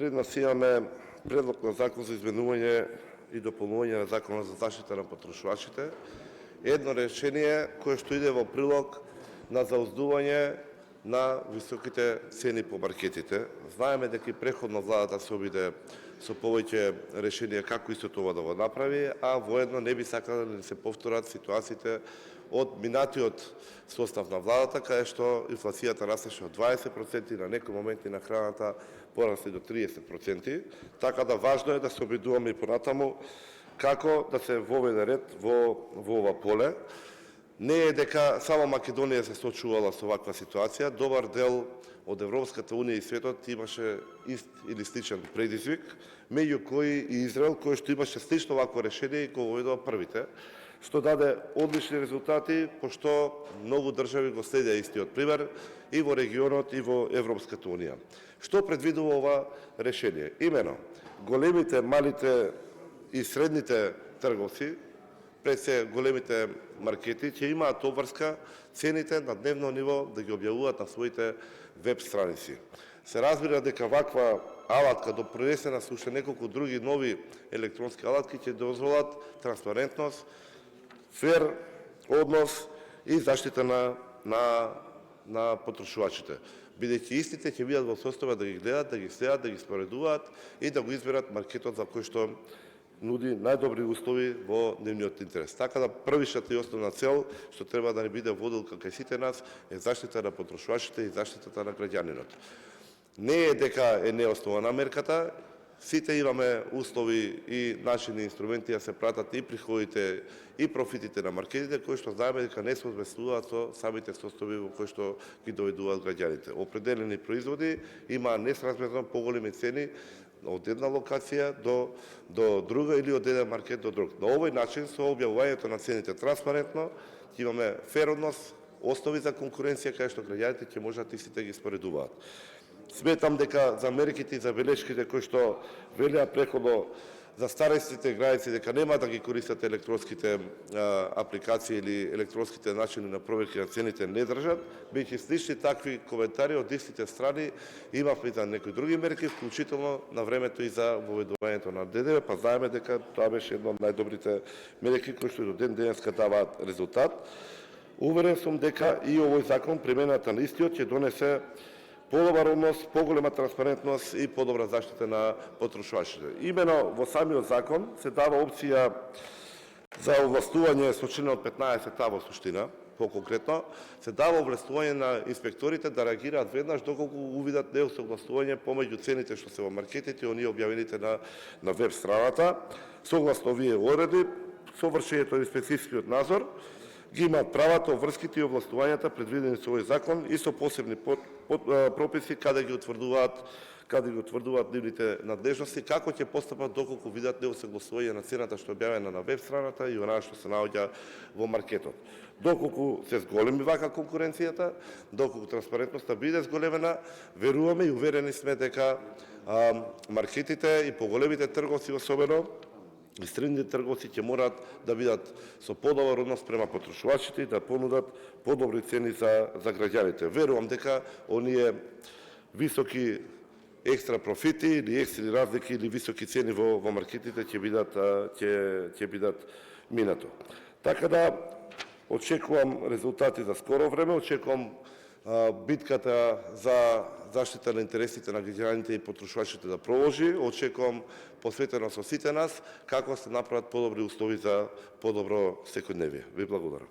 Пред нас имаме предлог на закон за изменување и дополнување на Законот за заштита на потрошувачите. Едно решение кое што иде во прилог на зауздување на високите цени по маркетите. Знаеме дека и преходно владата се обиде со повеќе решенија како исто тоа да го направи, а воедно не би сакале да се повторат ситуациите од минатиот состав на владата, каде што инфлацијата растеше од 20% и на некои моменти на храната порасне до 30%. Така да важно е да се обидуваме и понатаму како да се воведе ред во ова поле. Не е дека само Македонија се сочувала со ваква ситуација, добар дел од Европската унија и светот имаше ист или сличен предизвик, меѓу кои и Израел, кој што имаше слично вакво решение и кој го ведува првите, што даде одлични резултати, пошто многу држави го следеа истиот пример и во регионот и во Европската унија. Што предвидува ова решение? Имено, големите, малите и средните трговци, пред се големите маркети, ќе имаат обврска цените на дневно ниво да ги објавуваат на своите веб страници. Се разбира дека ваква алатка допринесена со уште неколку други нови електронски алатки ќе дозволат транспарентност, фер однос и заштита на потрошувачите. Бидејќи истите ќе бидат во состојба да ги гледат, да ги следат, да ги споредуваат и да го изберат маркетот за кој што нуди најдобри услови во нивниот интерес. Така да првишната и основна цел што треба да не биде водилка кај сите нас е заштита на потрошувачите и заштитата на граѓанинот. Не е дека е неоснована мерката, сите имаме услови и начини и инструменти да се пратат и приходите и профитите на маркетите, кои што знаеме дека не се одвесуваат со самите состојби во кои што ги доведуваат граѓаните. Определени производи има несразмерно поголеми цени од една локација до друга или од еден маркет до друг. На овој начин, со објавувањето на цените транспарентно, ќе имаме фер однос, основи за конкуренција, кај што граѓаните ќе можат истите ги споредуваат. Сметам дека за мерките и за белешките кои што велеа преходно за старостите граѓаци дека нема да ги користат електронските апликации или електронските начини на проверки на цените не држат, бидејќи слични такви коментари од истите страни имавме и за некои други мерки, вклучително на времето и за воведувањето на ДДВ, па знаеме дека тоа беше една од најдобрите мерки кои што до ден денеска даваат резултат. Уверен сум дека и овој закон, примената на истиот, ќе донесе подобар однос, поголема транспарентност и подобра заштита на потрошувачите. Имено во самиот закон се дава опција за овластување со член 15 во суштина, по-конкретно, се дава овластување на инспекторите да реагираат веднаш доколку увидат неусогласување помеѓу цените што се во маркетите и оние објавените на веб страната. Согласно овие одредби, со вршењето на инспекцијскиот надзор ги имаат правата, обврските и овластувањата предвидени со овој закон и со посебни прописи каде ги утврдуваат нивните надлежности, како ќе постапат доколку видат неусогласување на цената што е објавена на веб страната и онаа што се наоѓа во маркетот. Доколку се зголеми вака конкуренцијата, доколку транспарентноста биде зголемена, веруваме и уверени сме дека маркетите и поголемите трговци особено и средните трговци ќе морат да бидат со подобар однос према потрошувачите и да понудат подобри цени за граѓаните. Верувам дека оние високи екстра профити или екстри разлики или високи цени во маркетите ќе бидат минато. Така да очекувам резултати за скоро време, очекувам битката за заштита на интересите на граѓаните и потрошувачите да продолжи. Очекувам посветено со сите нас како се направат подобри услови за подобро секојдневие. Ви благодарам.